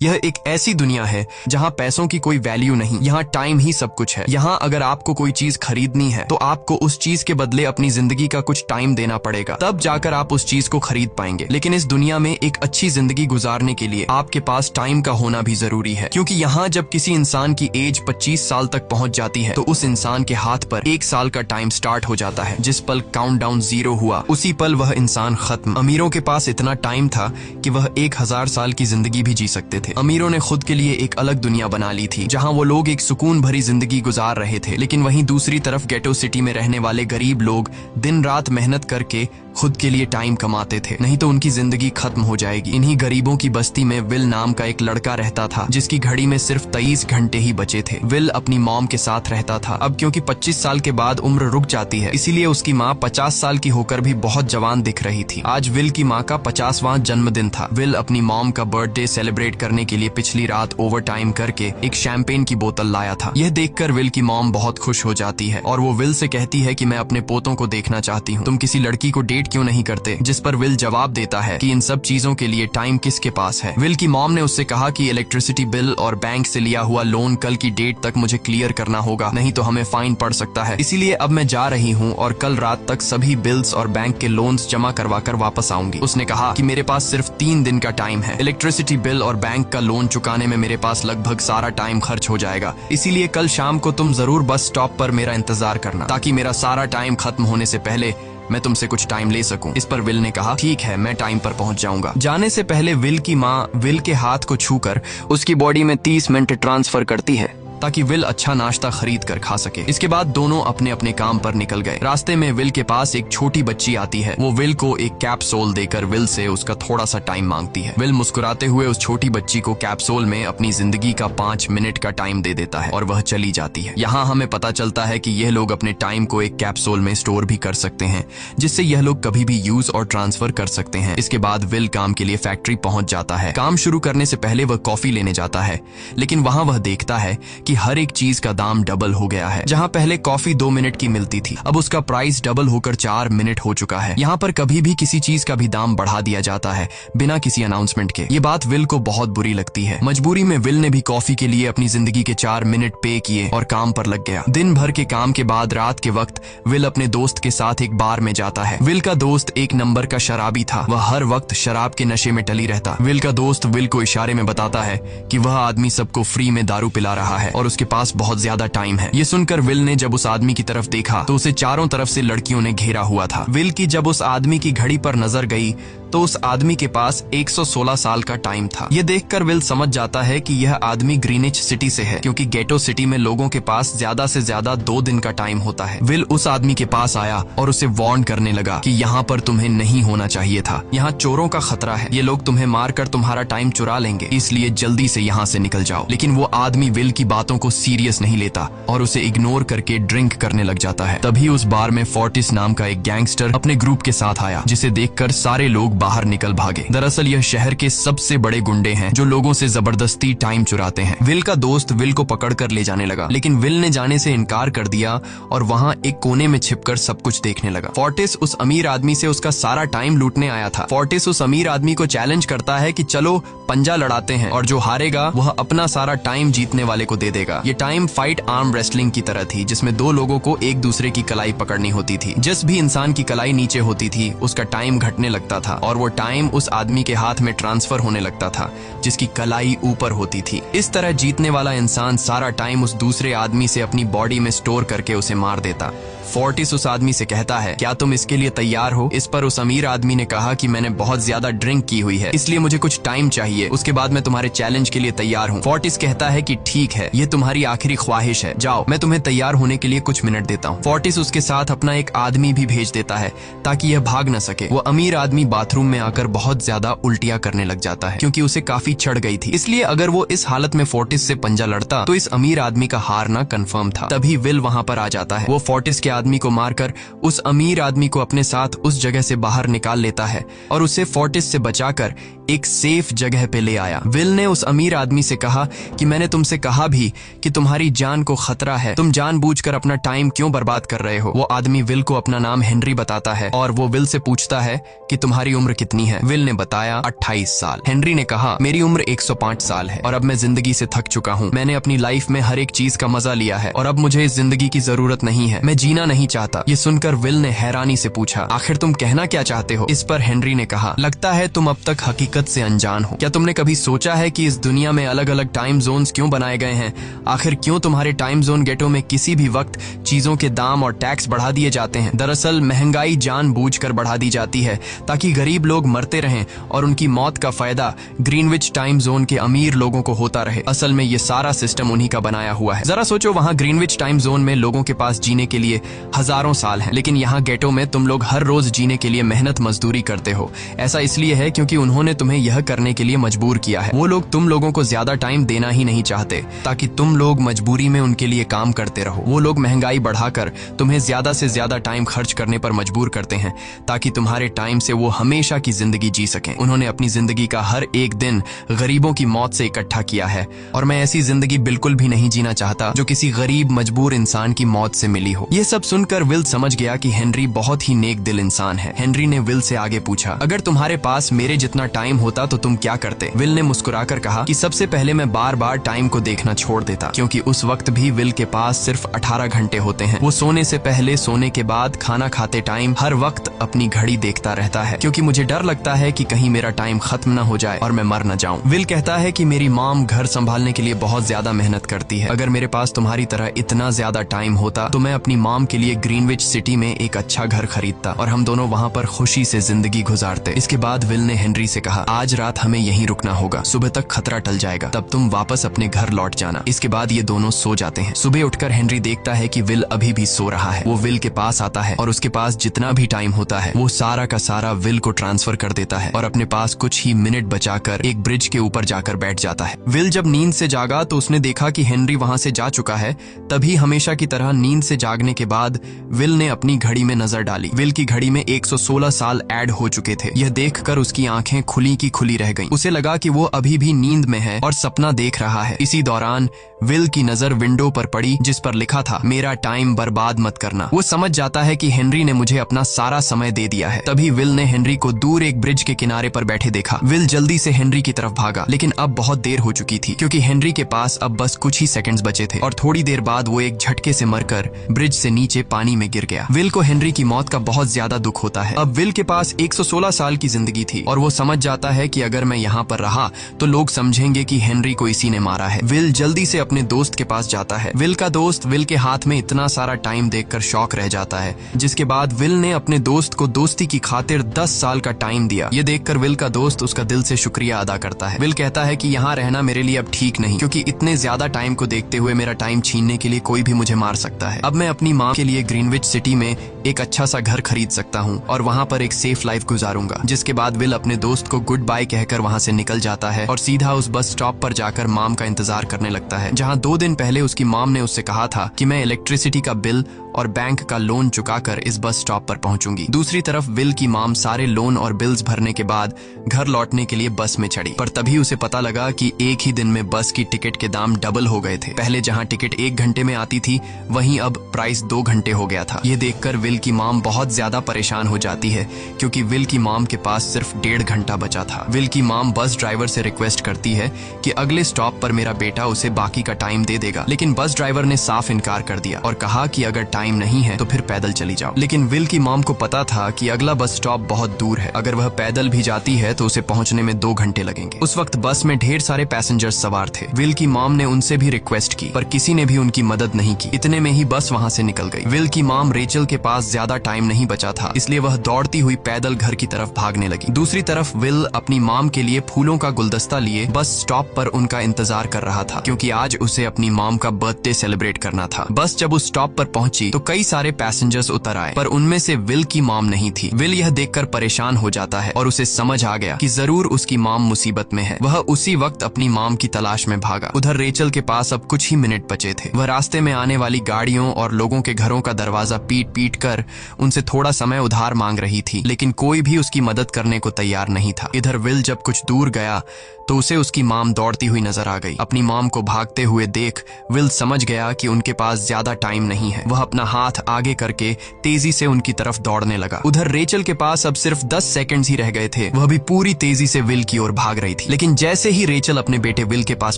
यह एक ऐसी दुनिया है जहां पैसों की कोई वैल्यू नहीं, यहाँ टाइम ही सब कुछ है। यहाँ अगर आपको कोई चीज खरीदनी है तो आपको उस चीज के बदले अपनी जिंदगी का कुछ टाइम देना पड़ेगा, तब जाकर आप उस चीज को खरीद पाएंगे। लेकिन इस दुनिया में एक अच्छी जिंदगी गुजारने के लिए आपके पास टाइम का होना भी जरूरी है, क्योंकि यहाँ जब किसी इंसान की एज 25 साल तक पहुंच जाती है तो उस इंसान के हाथ पर 1 साल का टाइम स्टार्ट हो जाता है। जिस पल काउंटडाउन 0 हुआ उसी पल वह इंसान खत्म। अमीरों के पास इतना टाइम था कि वह 1000 साल की जिंदगी भी जी सकते थे। अमीरों ने खुद के लिए एक अलग दुनिया बना ली थी जहां वो लोग एक सुकून भरी जिंदगी गुजार रहे थे। लेकिन वहीं दूसरी तरफ गेटो सिटी में रहने वाले गरीब लोग दिन रात मेहनत करके खुद के लिए टाइम कमाते थे, नहीं तो उनकी जिंदगी खत्म हो जाएगी। इन्हीं गरीबों की बस्ती में विल नाम का एक लड़का रहता था जिसकी घड़ी में सिर्फ 23 घंटे ही बचे थे। विल अपनी मॉम के साथ रहता था। अब क्योंकि 25 साल के बाद उम्र रुक जाती है, इसीलिए उसकी माँ 50 साल की होकर भी बहुत जवान दिख रही थी। आज विल की माँ का 50वां जन्मदिन था। विल अपनी मॉम का बर्थडे सेलिब्रेट करने के लिए पिछली रात ओवर टाइम करके एक शैंपेन की बोतल लाया था। यह देखकर विल की मॉम बहुत खुश हो जाती है और वो विल से कहती है कि मैं अपने पोतों को देखना चाहती हूँ, तुम किसी लड़की को डेट क्यों नहीं करते? जिस पर विल जवाब देता है कि इन सब चीजों के लिए टाइम किसके पास है। विल की मॉम ने उससे कहा कि इलेक्ट्रिसिटी बिल और बैंक से लिया हुआ लोन कल की डेट तक मुझे क्लियर करना होगा, नहीं तो हमें फाइन पड़ सकता है। इसीलिए अब मैं जा रही हूँ और कल रात तक सभी बिल्स और बैंक के लोन्स जमा करवा कर वापस आऊंगी। उसने कहा कि मेरे पास सिर्फ 3 दिन का टाइम है। इलेक्ट्रिसिटी बिल और बैंक का लोन चुकाने में मेरे पास लगभग सारा टाइम खर्च हो जाएगा, इसीलिए कल शाम को तुम जरूर बस स्टॉप पर मेरा इंतजार करना, ताकि मेरा सारा टाइम खत्म होने से पहले मैं तुमसे कुछ टाइम ले सकूं। इस पर विल ने कहा ठीक है, मैं टाइम पर पहुंच जाऊंगा। जाने से पहले विल की माँ विल के हाथ को छूकर उसकी बॉडी में 30 मिनट ट्रांसफर करती है ताकि विल अच्छा नाश्ता खरीद कर खा सके। इसके बाद दोनों अपने अपने काम पर निकल गए। रास्ते में विल के पास एक छोटी बच्ची आती है। वो विल को एक कैप्सूल देकर विल से उसका थोड़ा सा टाइम मांगती है। विल मुस्कुराते हुए उस छोटी बच्ची को कैप्सूल में अपनी जिंदगी का 5 मिनट का टाइम दे देता है और वह चली जाती है। यहाँ हमें पता चलता है कि यह लोग अपने टाइम को एक कैप्सूल में स्टोर भी कर सकते हैं, जिससे यह लोग कभी भी यूज और ट्रांसफर कर सकते हैं। इसके बाद विल काम के लिए फैक्ट्री पहुंच जाता है। काम शुरू करने से पहले वह कॉफी लेने जाता है, लेकिन वहां वह देखता है कि हर एक चीज का दाम डबल हो गया है। जहां पहले कॉफी 2 मिनट की मिलती थी, अब उसका प्राइस डबल होकर 4 मिनट हो चुका है। यहाँ पर कभी भी किसी चीज का भी दाम बढ़ा दिया जाता है बिना किसी अनाउंसमेंट के। ये बात विल को बहुत बुरी लगती है। मजबूरी में विल ने भी कॉफी के लिए अपनी जिंदगी के 4 मिनट पे किए और काम पर लग गया। दिन भर के काम के बाद रात के वक्त विल अपने दोस्त के साथ एक बार में जाता है। विल का दोस्त 1 नंबर का शराबी था। वह हर वक्त शराब के नशे में टली रहता। विल का दोस्त विल को इशारे में बताता है कि वह आदमी सबको फ्री में दारू पिला रहा है और उसके पास बहुत ज्यादा टाइम है। ये सुनकर विल ने जब उस आदमी की तरफ देखा तो उसे चारों तरफ से लड़कियों ने घेरा हुआ था। विल की जब उस आदमी की घड़ी पर नजर गई तो उस आदमी के पास 116 साल का टाइम था। ये देखकर विल समझ जाता है कि यह आदमी ग्रीनिच सिटी से है, क्योंकि गेटो सिटी में लोगों के पास ज्यादा से ज्यादा 2 दिन का टाइम होता है। विल उस आदमी के पास आया और उसे वार्न करने लगा कि यहाँ पर तुम्हें नहीं होना चाहिए था। यहाँ चोरों का खतरा है, ये लोग तुम्हें मारकर तुम्हारा टाइम चुरा लेंगे, इसलिए जल्दी से यहाँ से निकल जाओ। लेकिन वो आदमी विल की बातों को सीरियस नहीं लेता और उसे इग्नोर करके ड्रिंक करने लग जाता है। तभी उस बार में फोर्टिस नाम का एक गैंगस्टर अपने ग्रुप के साथ आया, जिसे देखकर सारे लोग बाहर निकल भागे। दरअसल यह शहर के सबसे बड़े गुंडे हैं जो लोगों से जबरदस्ती टाइम चुराते हैं। विल का दोस्त विल को पकड़कर ले जाने लगा, लेकिन विल ने जाने से इनकार कर दिया और वहां एक कोने में छिपकर सब कुछ देखने लगा। फोर्टिस उस अमीर आदमी से उसका सारा टाइम लूटने आया था। फोर्टिस उस अमीर आदमी को चैलेंज करता है कि चलो पंजा लड़ाते हैं और जो हारेगा वह अपना सारा टाइम जीतने वाले को दे देगा। ये टाइम फाइट आर्म रेसलिंग की तरह थी, जिसमें 2 लोगों को एक दूसरे की कलाई पकड़नी होती थी। जिस भी इंसान की कलाई नीचे होती थी उसका टाइम घटने लगता था और वो टाइम उस आदमी के हाथ में ट्रांसफर होने लगता था जिसकी कलाई ऊपर होती थी। इस तरह जीतने वाला इंसान सारा टाइम उस दूसरे आदमी से अपनी बॉडी में स्टोर करके उसे मार देता। फोर्टिस उस आदमी से कहता है, क्या तुम इसके लिए तैयार हो? इस पर उस अमीर आदमी ने कहा कि मैंने बहुत ज्यादा ड्रिंक की हुई है, इसलिए मुझे कुछ टाइम चाहिए, उसके बाद मैं तुम्हारे चैलेंज के लिए तैयार हूँ। फोर्टिस कहता है कि ठीक है, ये तुम्हारी आखिरी ख्वाहिश है, जाओ, मैं तुम्हें तैयार होने के लिए कुछ मिनट देता हूँ। फोर्टिस उसके साथ अपना एक आदमी भी भेज देता है ताकि यह भाग न सके। वो अमीर आदमी बाथरूम में आकर बहुत ज्यादा उल्टियां करने लग जाता है, क्योंकि उसे काफी चढ़ गई थी। इसलिए अगर वो इस हालत में फोर्टिस से पंजा लड़ता तो इस अमीर आदमी का हारना कंफर्म था। तभी विल वहां पर आ जाता है। वो फोर्टिस के आदमी को मारकर उस अमीर आदमी को अपने साथ उस जगह से बाहर निकाल लेता है और उसे फोर्टिस से बचाकर एक सेफ जगह पे ले आया। विल ने उस अमीर आदमी से कहा कि मैंने तुमसे कहा भी कि तुम्हारी जान को खतरा है, तुम जानबूझकर अपना टाइम क्यों बर्बाद कर रहे हो। वो आदमी विल को अपना नाम हेनरी बताता है और वो विल से पूछता है कि तुम्हारी उम्र कितनी है। विल ने बताया 28 साल। हेनरी ने कहा मेरी उम्र 105 साल है और अब मैं जिंदगी से थक चुका हूँ। मैंने अपनी लाइफ में हर एक चीज का मजा लिया है और अब मुझे इस जिंदगी की जरूरत नहीं है, मैं जीना नहीं चाहता। ये सुनकर विल ने हैरानी से पूछा आखिर तुम कहना क्या चाहते हो। इस पर हेनरी ने कहा लगता है तुम अब तक हकीकत से अनजान हो। क्या तुमने कभी सोचा है कि इस दुनिया में अलग अलग टाइम जोन्स क्यों बनाए गए हैं? आखिर क्यों तुम्हारे टाइम जोन गेटो में किसी भी वक्त चीजों के दाम और टैक्स बढ़ा दिए जाते हैं? दरअसल महंगाई जानबूझकर बढ़ा दी जाती है ताकि गरीब लोग मरते रहें और उनकी मौत का फायदा ग्रीनविच टाइम जोन के अमीर लोगों को होता रहे। असल में ये सारा सिस्टम उन्हीं का बनाया हुआ है। जरा सोचो, वहाँ ग्रीनविच टाइम जोन में लोगों के पास जीने के लिए हजारों साल हैं, लेकिन यहाँ गेटो में तुम लोग हर रोज जीने के लिए मेहनत मजदूरी करते हो। ऐसा इसलिए है क्योंकि उन्होंने तुम्हें यह करने के लिए मजबूर किया है। वो लोग तुम लोगों को ज्यादा टाइम देना ही नहीं चाहते ताकि तुम लोग मजबूरी में उनके लिए काम करते रहो। वो लोग महंगाई बढ़ाकर तुम्हें ज्यादा से ज्यादा टाइम खर्च करने पर मजबूर करते हैं ताकि तुम्हारे टाइम से वो हमेशा की जिंदगी जी सकें। उन्होंने अपनी जिंदगी का हर एक दिन गरीबों की मौत से इकट्ठा किया है और मैं ऐसी जिंदगी बिल्कुल भी नहीं जीना चाहता जो किसी गरीब मजबूर इंसान की मौत से मिली हो। ये सब सुनकर विल समझ गया कि हेनरी बहुत ही नेक दिल इंसान है। हेनरी ने विल से आगे पूछा अगर तुम्हारे पास मेरे जितना टाइम होता तो तुम क्या करते? विल ने मुस्कुराकर कहा कि सबसे पहले मैं बार बार टाइम को देखना छोड़ देता, क्योंकि उस वक्त भी विल के पास सिर्फ 18 घंटे होते हैं। वो सोने से पहले, सोने के बाद, खाना खाते टाइम हर वक्त अपनी घड़ी देखता रहता है, क्योंकि मुझे डर लगता है कि कहीं मेरा टाइम खत्म न हो जाए और मैं मर न जाऊं। विल कहता है कि मेरी मॉम घर संभालने के लिए बहुत ज्यादा मेहनत करती है। अगर मेरे पास तुम्हारी तरह इतना ज्यादा टाइम होता तो मैं अपनी मॉम के लिए ग्रीनविच सिटी में एक अच्छा घर खरीदता और हम दोनों वहाँ पर खुशी से जिंदगी गुजारते। इसके बाद विल ने हेनरी से कहा आज रात हमें यहीं रुकना होगा, सुबह तक खतरा टल जाएगा, तब तुम वापस अपने घर लौट जाना। इसके बाद ये दोनों सो जाते हैं। सुबह उठकर हेनरी देखता है कि विल अभी भी सो रहा है। वो विल के पास आता है और उसके पास जितना भी टाइम होता है वो सारा का सारा विल को ट्रांसफर कर देता है और अपने पास कुछ ही मिनट बचाकर एक ब्रिज के ऊपर जाकर बैठ जाता है। विल जब नींद से जागा तो उसने देखा कि हेनरी वहां से जा चुका है। तभी हमेशा की तरह नींद से जागने के बाद विल ने अपनी घड़ी में नजर डाली। विल की घड़ी में 116 साल ऐड हो चुके थे। यह देखकर उसकी आंखें खुली की खुली रह गईं। उसे लगा कि वो अभी भी नींद में है और सपना देख रहा है। इसी दौरान विल की नजर विंडो पर पड़ी जिस पर लिखा था मेरा टाइम बर्बाद मत करना। वो समझ जाता है कि हेनरी ने मुझे अपना सारा समय दे दिया है। तभी विल ने हेनरी को दूर एक ब्रिज के किनारे पर बैठे देखा। विल जल्दी से हेनरी की तरफ भागा, लेकिन अब बहुत देर हो चुकी थी क्योंकि हेनरी के पास अब बस कुछ ही सेकंड्स बचे थे और थोड़ी देर बाद वो एक झटके से मरकर ब्रिज से नीचे पानी में गिर गया। विल को हेनरी की मौत का बहुत ज्यादा दुख होता है। अब विल के पास 116 साल की जिंदगी थी और वो समझ जाता है कि अगर मैं यहाँ पर रहा तो लोग समझेंगे कि हेनरी को इसी ने मारा है। विल जल्दी से अपने दोस्त के पास जाता है। विल का दोस्त विल के हाथ में इतना सारा टाइम देखकर शॉक रह जाता है, जिसके बाद विल ने अपने दोस्त को दोस्ती की खातिर 10 साल का टाइम दिया। ये देखकर विल का दोस्त उसका दिल से शुक्रिया अदा करता है। विल कहता है कि यहाँ रहना मेरे लिए अब ठीक नहीं, क्योंकि इतने ज्यादा टाइम को देखते हुए मेरा टाइम छीनने के लिए कोई भी मुझे मार सकता है। अब मैं अपनी माँ के लिए ग्रीनविच सिटी में एक अच्छा सा घर खरीद सकता हूँ और वहाँ पर एक सेफ लाइफ गुजारूंगा। जिसके बाद विल अपने दोस्त को गुड बाय कहकर वहाँ से निकल जाता है और सीधा उस बस स्टॉप पर जाकर मॉम का इंतजार करने लगता है, जहाँ 2 दिन पहले उसकी मॉम ने उससे कहा था कि मैं इलेक्ट्रिसिटी का बिल और बैंक का लोन चुकाकर इस बस स्टॉप पर पहुंचूंगी। दूसरी तरफ विल की मॉम सारे लोन और बिल्स भरने के बाद घर लौटने के लिए बस में चढ़ी, पर तभी उसे पता लगा कि एक ही दिन में बस की टिकट के दाम डबल हो गए थे। पहले जहां टिकट 1 घंटे में आती थी वहीं अब प्राइस 2 घंटे हो गया था। ये देखकर विल की मॉम बहुत ज्यादा परेशान हो जाती है, क्योंकि विल की मॉम के पास सिर्फ 1.5 घंटा बचा था। विल की मॉम बस ड्राइवर से रिक्वेस्ट करती है कि अगले स्टॉप पर मेरा बेटा उसे बाकी का टाइम दे देगा, लेकिन बस ड्राइवर ने साफ इनकार कर दिया और कहा कि अगर टाइम नहीं है तो फिर पैदल चली जाओ। लेकिन विल की मॉम को पता था कि अगला बस स्टॉप बहुत दूर है, अगर वह पैदल भी जाती है तो उसे पहुंचने में 2 घंटे लगेंगे। उस वक्त बस में ढेर सारे पैसेंजर्स सवार थे। विल की मॉम ने उनसे भी रिक्वेस्ट की, पर किसी ने भी उनकी मदद नहीं की। इतने में ही बस वहां से निकल गई। विल की मॉम रेचल के पास पास ज्यादा टाइम नहीं बचा था, इसलिए वह दौड़ती हुई पैदल घर की तरफ भागने लगी। दूसरी तरफ विल अपनी मॉम के लिए फूलों का गुलदस्ता लिए बस स्टॉप पर उनका इंतजार कर रहा था, क्योंकि आज उसे अपनी मॉम का बर्थडे सेलिब्रेट करना था। बस जब उस स्टॉप पर पहुंची तो कई सारे पैसेंजर्स उतर आए, पर उनमें से विल की मॉम नहीं थी। विल यह देखकर परेशान हो जाता है और उसे समझ आ गया कि जरूर उसकी मॉम मुसीबत में है। वह उसी वक्त अपनी मॉम की तलाश में भागा। उधर रेचल के पास अब कुछ ही मिनट बचे थे। वह रास्ते में आने वाली गाड़ियों और लोगों के घरों का दरवाजा पीट पीट कर उनसे थोड़ा समय उधार मांग रही थी, लेकिन कोई भी उसकी मदद करने को तैयार नहीं था। इधर विल जब कुछ दूर गया तो उसे उसकी मॉम दौड़ती हुई नजर आ गई। अपनी मॉम को भागते हुए देख विल समझ गया कि उनके पास ज्यादा टाइम नहीं है। वह अपना हाथ आगे करके तेजी से उनकी तरफ दौड़ने लगा। उधर रेचल के पास अब सिर्फ 10 सेकंड्स ही रह गए थे। वह भी पूरी तेजी से विल की ओर भाग रही थी, लेकिन जैसे ही रेचल अपने बेटे विल के पास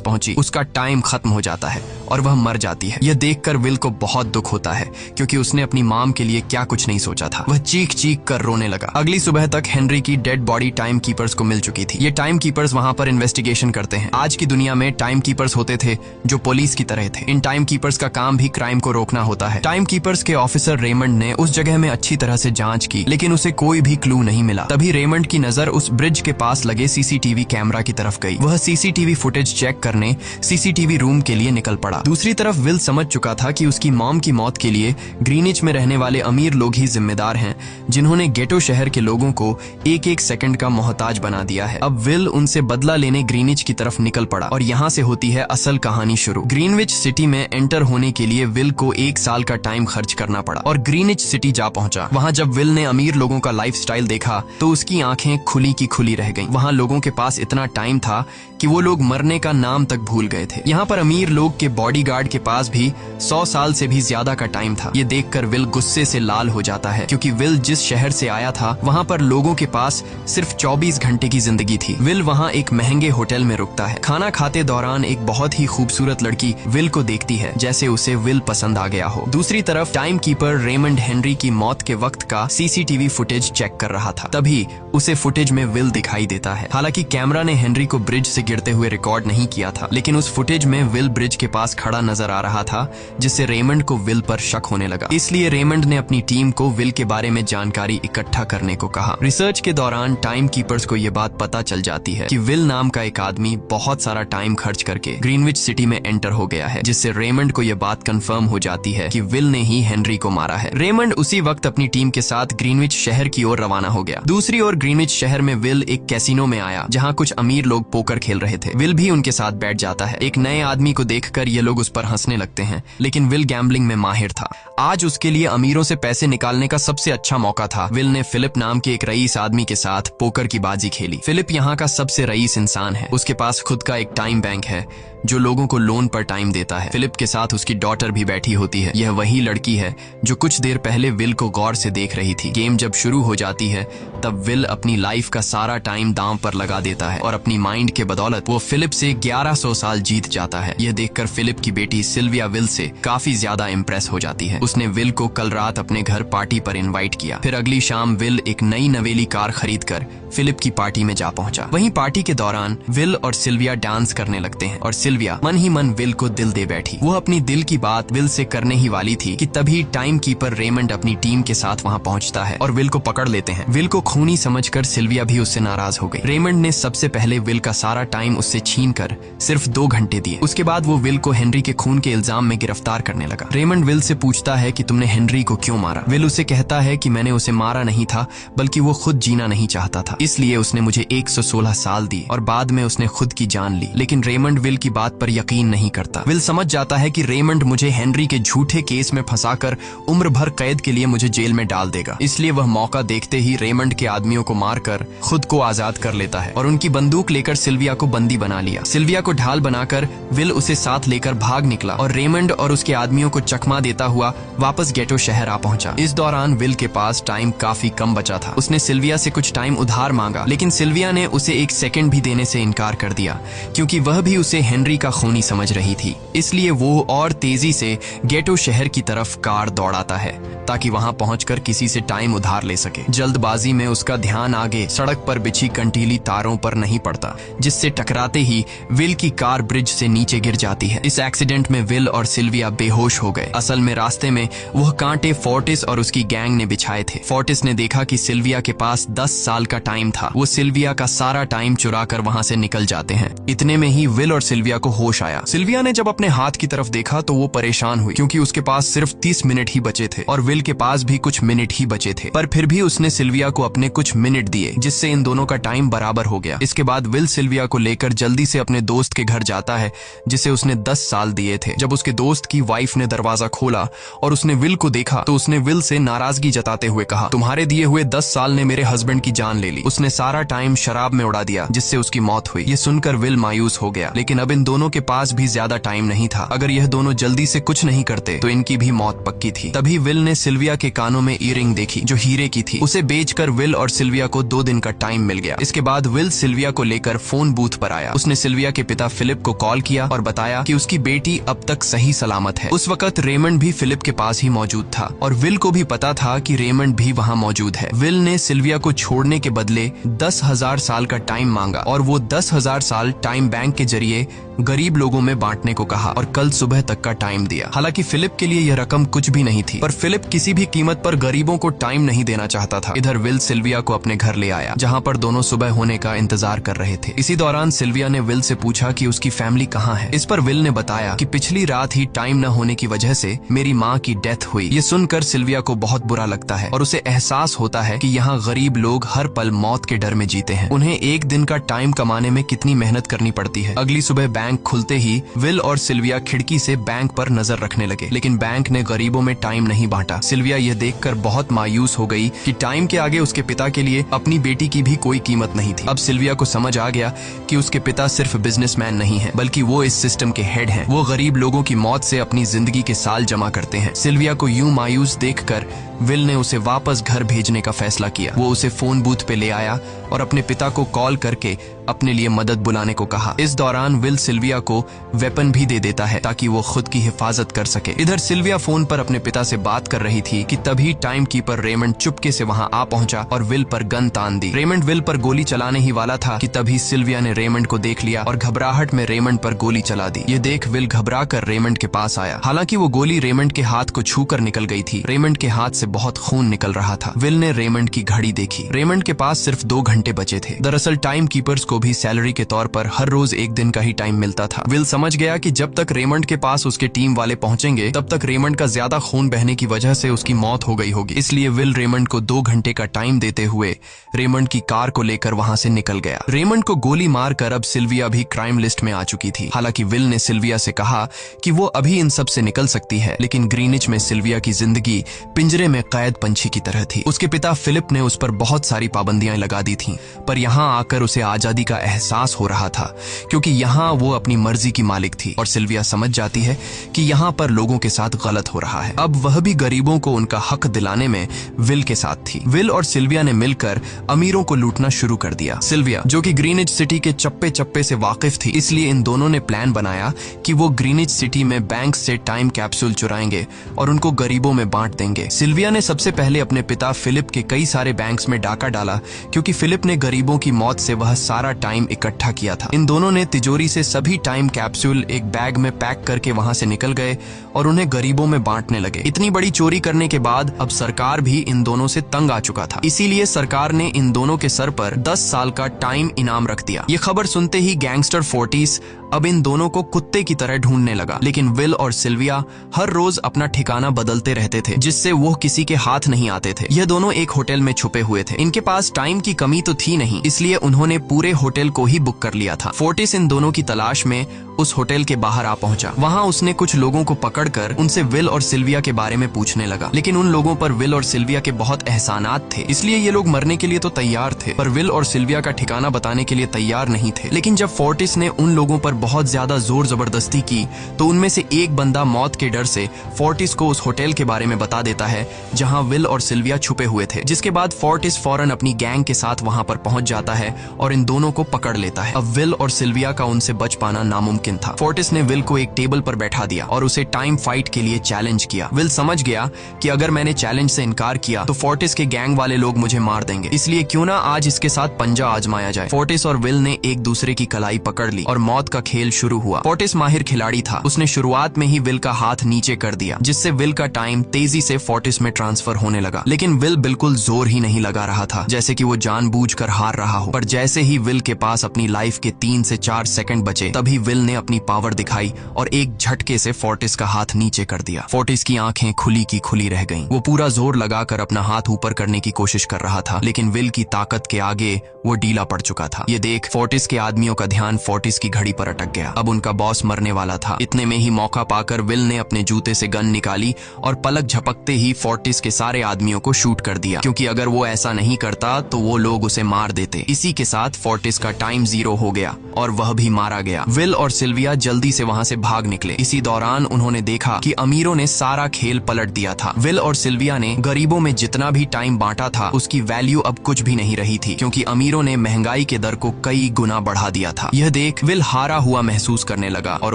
पहुंची, उसका टाइम खत्म हो जाता है और वह मर जाती है। यह देखकर विल को बहुत दुख होता है, क्योंकि उसने अपनी मॉम के लिए क्या कुछ नहीं सोचा था। वह चीख चीख कर रोने लगा। अगली सुबह तक हेनरी की डेड बॉडी टाइम कीपर्स को मिल चुकी थी। ये टाइम कीपर्स वहां पर इन्वेस्टिगेशन करते हैं। आज की दुनिया में टाइम कीपर्स होते थे जो पुलिस की तरह थे। इन टाइम कीपर्स का काम भी क्राइम को रोकना होता है। टाइम कीपर्स के ऑफिसर रेमंड ने उस जगह में अच्छी तरह से जांच की, लेकिन उसे कोई भी क्लू नहीं मिला। तभी रेमंड की नजर उस ब्रिज के पास लगे सीसीटीवी कैमरा की तरफ गई। वह सीसीटीवी फुटेज चेक करने सीसीटीवी रूम के लिए निकल पड़ा। दूसरी तरफ विल समझ चुका था कि उसकी मॉम की मौत के लिए ग्रीनिच में रहने वाले अमीर लोग ही जिम्मेदार हैं, जिन्होंने गेटो शहर के लोगों को एक एक सेकंड का मोहताज बना दिया है। अब विल उनसे बदला लेने ग्रीनिच की तरफ निकल पड़ा और यहाँ से होती है असल कहानी शुरू। ग्रीनविच सिटी में एंटर होने के लिए विल को 1 साल का टाइम खर्च करना पड़ा और ग्रीनिच सिटी जा पहुंचा। वहाँ जब विल ने अमीर लोगों का लाइफस्टाइल देखा तो उसकी आंखें खुली की खुली रह गईं। वहाँ लोगों के पास इतना टाइम था कि वो लोग मरने का नाम तक भूल गए थे। यहाँ पर अमीर लोग के बॉडीगार्ड के पास भी 100 साल से भी ज्यादा का टाइम था। ये देखकर विल गुस्से से लाल हो जाता है, क्योंकि विल जिस शहर से आया था वहाँ पर लोगों के पास सिर्फ 24 घंटे की जिंदगी थी। विल वहाँ एक महंगे होटल में रुकता है। खाना खाते दौरान एक बहुत ही खूबसूरत लड़की विल को देखती है, जैसे उसे विल पसंद आ गया हो। दूसरी तरफ टाइम कीपर रेमंड हेनरी की मौत के वक्त का सीसीटीवी फुटेज चेक कर रहा था। तभी उसे फुटेज में विल दिखाई देता है। हालांकि कैमरा ने हेनरी को ब्रिज से गिरते हुए रिकॉर्ड नहीं किया था, लेकिन उस फुटेज में विल ब्रिज के पास खड़ा नजर आ रहा था, जिससे रेमंड को विल पर शक होने लगा। इसलिए रेमंड ने अपनी टीम को विल के बारे में जानकारी इकट्ठा करने को कहा। रिसर्च के दौरान टाइम कीपर्स को यह बात पता चल जाती है कि विल नाम का एक आदमी बहुत सारा टाइम खर्च करके ग्रीनविच सिटी में एंटर हो गया है, जिससे रेमंड को यह बात कंफर्म हो जाती है कि विल ने ही हेनरी को मारा है। रेमंड उसी वक्त अपनी टीम के साथ ग्रीनविच शहर की ओर रवाना हो गया। दूसरी ओर ग्रीनविच शहर में विल एक कैसीनो में आया, जहाँ कुछ अमीर लोग पोकर खेल रहे थे। विल भी उनके साथ बैठ जाता है। एक नए आदमी को देखकर ये लोग उस पर हंसने लगते हैं, लेकिन विल गैम्बलिंग में माहिर था। आज उसके लिए अमीरों से पैसे निकालने का सबसे अच्छा मौका था। विल ने फिलिप नाम के एक रईस आदमी के साथ पोकर की बाजी खेली। फिलिप यहाँ का सबसे रईस इंसान है। उसके पास खुद का एक टाइम बैंक है जो लोगों को लोन पर टाइम देता है। फिलिप के साथ उसकी डॉटर भी बैठी होती है। यह वही लड़की है जो कुछ देर पहले विल को गौर से देख रही थी। गेम जब शुरू हो जाती है तब विल अपनी लाइफ का सारा टाइम दांव पर लगा देता है और अपनी माइंड के बदौलत वो फिलिप से 1100 साल जीत जाता है। यह देखकर फिलिप की बेटी सिल्विया विल से काफी ज्यादा इम्प्रेस हो जाती है। उसने विल को कल रात अपने घर पार्टी पर इनवाइट किया। फिर अगली शाम विल एक नई नवेली कार खरीदकर फिलिप की पार्टी में जा पहुंचा। वहीं पार्टी के दौरान विल और सिल्विया डांस करने लगते हैं और सिल्विया मन ही मन विल को दिल दे बैठी। वो अपनी दिल की बात विल से करने ही वाली थी कि तभी टाइम कीपर रेमंड अपनी टीम के साथ वहां पहुंचता है और विल को पकड़ लेते हैं। विल को खूनी समझकर सिल्विया भी उससे नाराज हो गई। रेमंड ने सबसे पहले विल का सारा टाइम उससे छीनकर सिर्फ 2 घंटे दिए। उसके बाद वो विल को हेनरी के खून के इल्जाम में गिरफ्तार करने लगा। रेमंड विल से पूछता है कि तुमने हेनरी को क्यों मारा। विल उसे कहता है कि मैंने उसे मारा नहीं था, बल्कि वो खुद जीना नहीं चाहता था, इसलिए उसने मुझे 116 साल दी और बाद में उसने खुद की जान ली। लेकिन रेमंड विल की बात पर यकीन नहीं करता। विल समझ जाता है कि रेमंड मुझे हेनरी के झूठे केस में फंसाकर उम्र भर कैद के लिए मुझे जेल में डाल देगा, इसलिए वह मौका देखते ही रेमंड के आदमियों को मारकर खुद को आजाद कर लेता है और उनकी बंदूक लेकर सिल्विया को बंदी बना लिया। सिल्विया को ढाल बनाकर विल उसे साथ लेकर भाग निकला और रेमंड और उसके आदमियों को चकमा देता हुआ वापस गेटो शहर आ पहुंचा। इस दौरान विल के पास टाइम काफी कम बचा था। उसने सिल्विया से कुछ टाइम उधार मांगा, लेकिन सिल्विया ने उसे 1 सेकंड भी देने से इनकार कर दिया, क्योंकि वह भी उसे हेनरी का खूनी समझ रही थी। इसलिए वो और तेजी से गेटो शहर की तरफ कार दौड़ाता है ताकि वहां पहुंचकर किसी से टाइम उधार ले सके। जल्दबाजी में उसका ध्यान आगे सड़क पर बिछी कंटीली तारों पर नहीं पड़ता, जिससे टकराते ही विल की कार ब्रिज से नीचे गिर जाती है। इस एक्सीडेंट में विल और सिल्विया बेहोश हो गए। असल में रास्ते में वह कांटे फोर्टिस और उसकी गैंग ने बिछाए थे। फोर्टिस ने देखा कि सिल्विया के पास 10 साल का टाइम था। वो सिल्विया का सारा टाइम चुरा कर वहाँ से निकल जाते हैं। इतने में ही विल और सिल्विया को होश आया। सिल्विया ने जब अपने हाथ की तरफ देखा तो वो परेशान हुई, क्योंकि उसके पास सिर्फ 30 मिनट ही बचे थे और विल के पास भी कुछ मिनट ही बचे थे। पर फिर भी उसने सिल्विया को अपने कुछ मिनट दिए, जिससे इन दोनों का टाइम बराबर हो गया। इसके बाद विल सिल्विया को लेकर जल्दी से अपने दोस्त के घर जाता है, जिसे उसने 10 साल दिए थे। जब उसके दोस्त की वाइफ ने दरवाजा खोला और उसने विल को देखा तो उसने विल से नाराजगी जताते हुए कहा, तुम्हारे दिए हुए 10 साल ने मेरे हस्बैंड की जान ले ली। उसने सारा टाइम शराब में उड़ा दिया, जिससे उसकी मौत हुई। ये सुनकर विल मायूस हो गया, लेकिन अब इन दोनों के पास भी ज्यादा टाइम नहीं था। अगर यह दोनों जल्दी से कुछ नहीं करते तो इनकी भी मौत पक्की थी। तभी विल ने सिल्विया के कानों में ईयरिंग देखी, जो हीरे की थी। उसे बेचकर विल और सिल्विया को 2 दिन का टाइम मिल गया। इसके बाद विल सिल्विया को लेकर फोन बूथ पर आया। उसने सिल्विया के पिता फिलिप को कॉल किया और बताया कि उसकी बेटी अब तक सही सलामत है। उस वक्त रेमंड भी फिलिप के पास ही मौजूद था और विल को भी पता था कि रेमंड भी वहाँ मौजूद है। विल ने सिल्विया को छोड़ने के बदले 10,000 साल का टाइम मांगा और वो 10,000 साल टाइम बैंक के जरिए गरीब लोगों में बांटने को कहा और कल सुबह तक का टाइम दिया। हालांकि फिलिप के लिए यह रकम कुछ भी नहीं थी, पर फिलिप किसी भी कीमत पर गरीबों को टाइम नहीं देना चाहता था। इधर विल सिल्विया को अपने घर ले आया, जहां पर दोनों सुबह होने का इंतजार कर रहे थे। इसी दौरान सिल्विया ने विल से पूछा कि उसकी फैमिली कहाँ है। इस पर विल ने बताया कि पिछली रात ही टाइम न होने की वजह से मेरी माँ की डेथ हुई। ये सुनकर सिल्विया को बहुत बुरा लगता है और उसे एहसास होता है कि यहाँ गरीब लोग हर पल मौत के डर में जीते हैं। उन्हें एक दिन का टाइम कमाने में कितनी मेहनत करनी पड़ती है। अगली सुबह बैंक खुलते ही विल और सिल्विया खिड़की से बैंक पर नजर रखने लगे, लेकिन बैंक ने गरीबों में टाइम नहीं बांटा। सिल्विया यह देखकर बहुत मायूस हो गई कि टाइम के आगे उसके पिता के लिए अपनी बेटी की भी कोई कीमत नहीं थी। अब सिल्विया को समझ आ गया कि उसके पिता सिर्फ बिजनेसमैन नहीं है, बल्कि वो इस सिस्टम के हेड हैं। वो गरीब लोगों की मौत से अपनी जिंदगी के साल जमा करते हैं। सिल्विया को यूं मायूस देखकर विल ने उसे वापस घर भेजने का फैसला किया। वो उसे फोन बूथ पे ले आया और अपने पिता को कॉल करके अपने लिए मदद बुलाने को कहा। इस दौरान विल सिल्विया को वेपन भी दे देता है ताकि वो खुद की हिफाजत कर सके। इधर सिल्विया फोन पर अपने पिता से बात कर रही थी कि तभी टाइम कीपर रेमंड चुपके से वहां आ पहुंचा और विल पर गन तान दी। रेमंड विल पर गोली चलाने ही वाला था कि तभी सिल्विया ने रेमंड को देख लिया और घबराहट में रेमंड पर गोली चला दी। ये देख विल घबरा कर रेमंड के पास आया। हालांकि वो गोली रेमंड के हाथ को छू कर निकल गई थी। रेमंड के हाथ से बहुत खून निकल रहा था। विल ने रेमंड की घड़ी देखी। रेमंड के पास सिर्फ 2 घंटे बचे थे। दरअसल टाइम कीपर्स को भी सैलरी के तौर पर हर रोज 1 दिन का ही टाइम मिलता था। विल समझ गया कि जब तक रेमंड के पास उसके टीम वाले पहुंचेंगे तब तक रेमंड का ज्यादा खून बहने की वजह से उसकी मौत हो गई होगी। इसलिए विल रेमंड को 2 घंटे का टाइम देते हुए रेमंड की कार को लेकर वहां से निकल गया। रेमंड को गोली मारकर अब सिल्विया भी क्राइम लिस्ट में आ चुकी थी। हालांकि विल ने सिल्विया से कहा कि वो अभी इन सब से निकल सकती है, लेकिन ग्रीनिच में सिल्विया की जिंदगी पिंजरे में कैद पंछी की तरह थी। उसके पिता फिलिप ने उस पर बहुत सारी पाबंदियां लगा दी थीं, पर यहाँ आकर उसे आजादी का एहसास हो रहा था, क्योंकि यहाँ वो अपनी मर्जी की मालिक थी और सिल्विया समझ जाती है कि यहाँ पर लोगों के साथ गलत हो रहा है। अब वह भी गरीबों को उनका हक दिलाने में विल के साथ थी। विल और सिल्विया ने मिलकर अमीरों को लूटना शुरू कर दिया। सिल्विया, जो कि ग्रीनिच सिटी के चप्पे चप्पे से वाकिफ थी, इसलिए इन दोनों ने प्लान बनाया कि वो ग्रीनिच सिटी में बैंक से टाइम कैप्सूल चुराएंगे और उनको गरीबों में बांट देंगे। सिल्विया ने सबसे पहले अपने पिता फिलिप के कई सारे बैंक्स में डाका डाला, क्योंकि फिलिप ने गरीबों की मौत से वह सारा टाइम इकट्ठा किया था। इन दोनों ने तिजोरी से सभी टाइम कैप्सूल एक बैग में पैक करके वहां से निकल गए और उन्हें गरीबों में बांटने लगे। इतनी बड़ी चोरी करने के बाद अब सरकार भी इन दोनों से तंग आ चुका था। इसीलिए सरकार ने इन दोनों के सर पर 10 साल का टाइम इनाम रख दिया। ये खबर सुनते ही गैंगस्टर फोर्टिस अब इन दोनों को कुत्ते की तरह ढूंढने लगा। लेकिन विल और सिल्विया हर रोज अपना ठिकाना बदलते रहते थे, जिससे वो किसी के हाथ नहीं आते थे। यह दोनों एक होटल में छुपे हुए थे। इनके पास टाइम की कमी तो थी नहीं, इसलिए उन्होंने पूरे होटल को ही बुक कर लिया था। फोर्टिस इन दोनों की तलाश में उस होटल के बाहर आ पहुंचा। वहां उसने कुछ लोगों को पकड़कर उनसे विल और सिल्विया के बारे में पूछने लगा, लेकिन उन लोगों पर विल और सिल्विया के बहुत एहसानात थे, इसलिए ये लोग मरने के लिए तो तैयार थे, पर विल और सिल्विया का ठिकाना बताने के लिए तैयार नहीं थे। लेकिन जब फोर्टिस ने उन लोगों पर बहुत ज्यादा जोर जबरदस्ती की, तो उनमें से एक बंदा मौत के डर से फोर्टिस को उस होटल के बारे में बता देता है जहां विल और सिल्विया छुपे हुए थे। जिसके बाद फोर्टिस फौरन अपनी गैंग के साथ वहां पर पहुंच जाता है और इन दोनों को पकड़ लेता है। अब विल और सिल्विया का उनसे बच पाना नामुमकिन था। फोर्टिस ने विल को एक टेबल पर बैठा दिया और उसे टाइम फाइट के लिए चैलेंज किया। विल समझ गया कि अगर मैंने चैलेंज से इनकार किया तो फोर्टिस के गैंग वाले लोग मुझे मार देंगे, इसलिए क्यों ना आज इसके साथ पंजा आजमाया जाए। फोर्टिस और विल ने एक दूसरे की कलाई पकड़ ली और मौत का खेल शुरू हुआ। फोर्टिस माहिर खिलाड़ी था। उसने शुरुआत में ही विल का हाथ नीचे कर दिया, जिससे विल का टाइम तेजी से फोर्टिस में ट्रांसफर होने लगा। लेकिन विल बिल्कुल जोर ही नहीं लगा रहा था, जैसे कि वो जानबूझकर हार रहा हो। पर जैसे ही विल के पास अपनी लाइफ के 3 से 4 सेकंड बचे, तभी विल ने अपनी पावर दिखाई और एक झटके से फोर्टिस का हाथ नीचे कर दिया। फोर्टिस की आंखें खुली की खुली रह गईं। वो पूरा जोर लगाकर अपना हाथ ऊपर करने की कोशिश कर रहा था, लेकिन विल की ताकत के आगे वो ढीला पड़ चुका था। ये देख फोर्टिस के आदमियों का ध्यान फोर्टिस की घड़ी पर अटक गया। अब उनका बॉस मरने वाला था। इतने में ही मौका पाकर विल ने अपने जूते से गन निकाली और पलक झपकते ही फोर्टिस के सारे आदमियों को शूट कर दिया, क्योंकि अगर वो ऐसा नहीं करता तो वो लोग उसे मार देते। इसी के साथ फोर्टिस का टाइम 0 हो गया और वह भी मारा गया। विल और सिल्विया जल्दी से वहां से भाग निकले। इसी दौरान उन्होंने देखा कि अमीरों ने सारा खेल पलट दिया था। विल और सिल्विया ने गरीबों में जितना भी टाइम बांटा था उसकी वैल्यू अब कुछ भी नहीं रही थी, क्योंकि अमीरों ने महंगाई के दर को कई गुना बढ़ा दिया था। यह देख विल हारा हुआ महसूस करने लगा और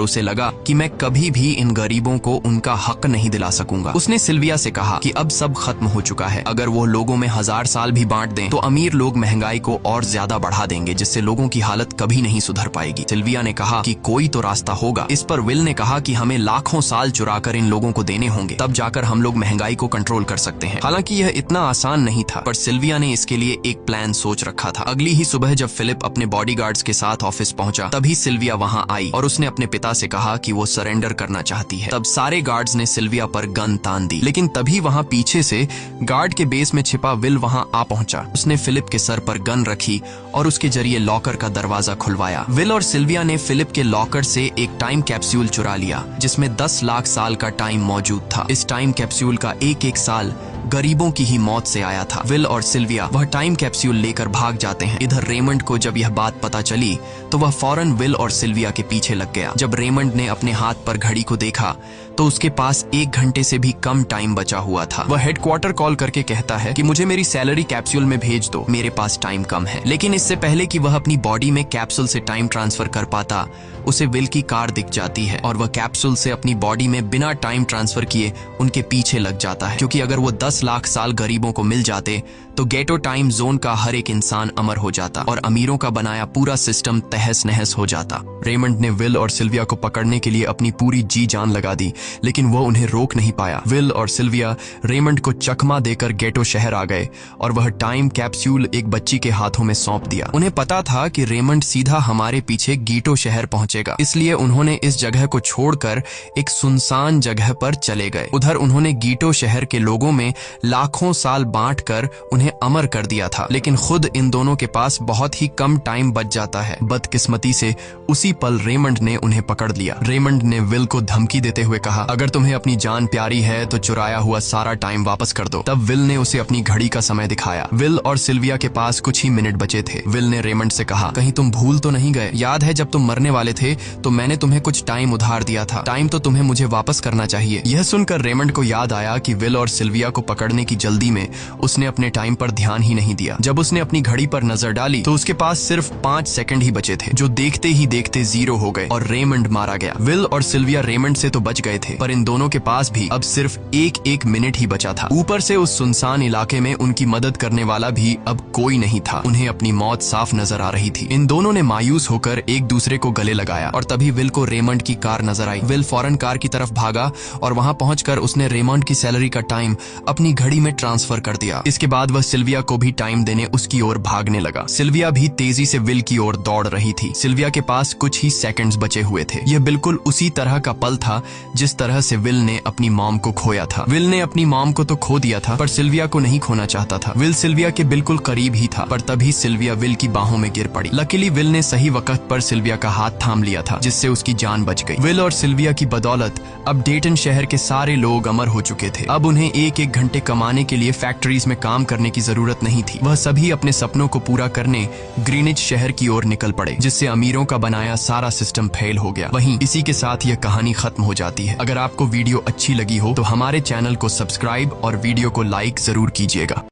उसे लगा कि मैं कभी भी इन गरीबों को उनका हक नहीं दिला सकूंगा। उसने सिल्विया से कहा कि अब सब खत्म हो चुका है। अगर वो लोगों में 1000 साल भी बांट दें तो अमीर लोग महंगाई को और ज्यादा बढ़ा देंगे, जिससे लोगों की हालत कभी नहीं सुधर पाएगी। सिल्विया ने कहा कि कोई तो रास्ता होगा। इस पर विल ने कहा कि हमें लाखों साल चुराकर इन लोगों को देने होंगे, तब जाकर हम लोग महंगाई को कंट्रोल कर सकते हैं। हालांकि यह इतना आसान नहीं था, पर सिल्विया ने इसके लिए एक प्लान सोच रखा था। अगली ही सुबह जब फिलिप अपने बॉडीगार्ड्स के साथ ऑफिस पहुंचा, तभी सिल्विया वहां आई और उसने अपने पिता से कहा कि वो सरेंडर करना चाहती है। तब सारे गार्ड्स ने सिल्विया पर गन तान दी, लेकिन तभी वहां पीछे से गार्ड के बेस में छिपा विल वहां आ पहुंचा। उसने फिलिप के सर पर गन रखी और उसके जरिए लॉकर का दरवाजा खुलवाया। विल और सिल्विया ने फिलिप के लॉकर से एक टाइम कैप्सूल चुरा लिया, जिसमें 10 लाख साल का टाइम मौजूद था। इस टाइम कैप्सूल का एक एक साल गरीबों की ही मौत से आया था। विल और सिल्विया वह टाइम कैप्सूल लेकर भाग जाते हैं। इधर रेमंड को जब यह बात पता चली तो वह फौरन विल और सिल्विया के पीछे लग गया। जब रेमंड ने अपने हाथ पर घड़ी को देखा तो उसके पास 1 घंटे से भी कम टाइम बचा हुआ था। वह हेडक्वार्टर कॉल करके कहता है कि मुझे मेरी सैलरी कैप्सूल में भेज दो, मेरे पास टाइम कम है। लेकिन इससे पहले कि वह अपनी बॉडी में कैप्सूल से टाइम ट्रांसफर कर पाता, उसे विल की कार दिख जाती है और वह कैप्सूल से अपनी बॉडी में बिना टाइम ट्रांसफर किए उनके पीछे लग जाता है, क्योंकि अगर वो 10 लाख साल गरीबों को मिल जाते तो गेटो टाइम जोन का हर एक इंसान अमर हो जाता और अमीरों का बनाया पूरा सिस्टम तहस नहस हो जाता। रेमंड ने विल और सिल्विया को पकड़ने के लिए अपनी पूरी जी जान लगा दी, लेकिन वो उन्हें रोक नहीं पाया। विल और सिल्विया रेमंड को चकमा देकर गेटो शहर आ गए और वह टाइम कैप्सूल एक बच्ची के हाथों में सौंप दिया। उन्हें पता था कि रेमंड सीधा हमारे पीछे गीटो शहर पहुंचेगा, इसलिए उन्होंने इस जगह को छोड़कर एक सुनसान जगह पर चले गए। उधर उन्होंने गीटो शहर के लोगों में लाखों साल बांटकर उन्हें अमर कर दिया था, लेकिन खुद इन दोनों के पास बहुत ही कम टाइम बच जाता है। बदकिस्मती से उसी पल रेमंड ने उन्हें पकड़ लिया। रेमंड ने विल को धमकी देते हुए कहा, अगर तुम्हें अपनी जान प्यारी है तो चुराया हुआ सारा टाइम वापस कर दो। तब विल ने उसे अपनी घड़ी का समय दिखाया। विल और सिल्विया के पास कुछ ही मिनट बचे थे। विल ने रेमंड से कहा, कहीं तुम भूल तो नहीं गए? याद है जब तुम मरने वाले थे तो मैंने तुम्हें कुछ टाइम उधार दिया था। टाइम तो तुम्हें मुझे वापस करना चाहिए। यह सुनकर रेमंड को याद आया कि विल और सिल्विया को पकड़ने की जल्दी में उसने अपने टाइम पर ध्यान ही नहीं दिया। जब उसने अपनी घड़ी पर नजर डाली तो उसके पास सिर्फ 5 सेकंड ही बचे थे, जो देखते ही देखते 0 हो गए और रेमंड मारा गया। विल और सिल्विया रेमंड से तो बच गए थे, पर इन दोनों के पास भी अब सिर्फ एक मिनट ही बचा था। ऊपर से उस सुनसान इलाके में उनकी मदद करने वाला भी अब कोई नहीं था। उन्हें अपनी मौत साफ नजर आ रही थी। इन दोनों ने मायूस होकर एक दूसरे को गले लगाया और तभी विल को रेमंड की कार नजर आई। विल फौरन कार की तरफ भागा और वहां पहुंचकर उसने रेमंड की सैलरी का टाइम अपनी घड़ी में ट्रांसफर कर दिया। इसके बाद वह सिल्विया को भी टाइम देने उसकी ओर भागने लगा। सिल्विया भी तेजी से विल की ओर दौड़ रही थी। सिल्विया के पास कुछ ही सेकंड्स बचे हुए थे। यह बिल्कुल उसी तरह का पल था जिस तरह से विल ने अपनी मॉम को खोया था। विल ने अपनी मॉम को तो खो दिया था, पर सिल्विया को नहीं खोना चाहता था। विल सिल्विया के बिल्कुल करीब ही था, पर तभी सिल्विया विल की बाहों में गिर पड़ी। लकीली विल ने सही वक्त पर सिल्विया का हाथ थाम लिया था, जिससे उसकी जान बच गई। विल और सिल्विया की बदौलत अब डेटन शहर के सारे लोग अमर हो चुके थे। अब उन्हें 1-1 घंटे कमाने के लिए फैक्ट्रीज में काम करने की जरूरत नहीं थी। वह सभी अपने सपनों को पूरा करने ग्रीनिच शहर की ओर निकल पड़े, जिससे अमीरों का बनाया सारा सिस्टम फेल हो गया। वहीं इसी के साथ यह कहानी खत्म हो जाती है। अगर आपको वीडियो अच्छी लगी हो तो हमारे चैनल को सब्सक्राइब और वीडियो को लाइक जरूर कीजिएगा।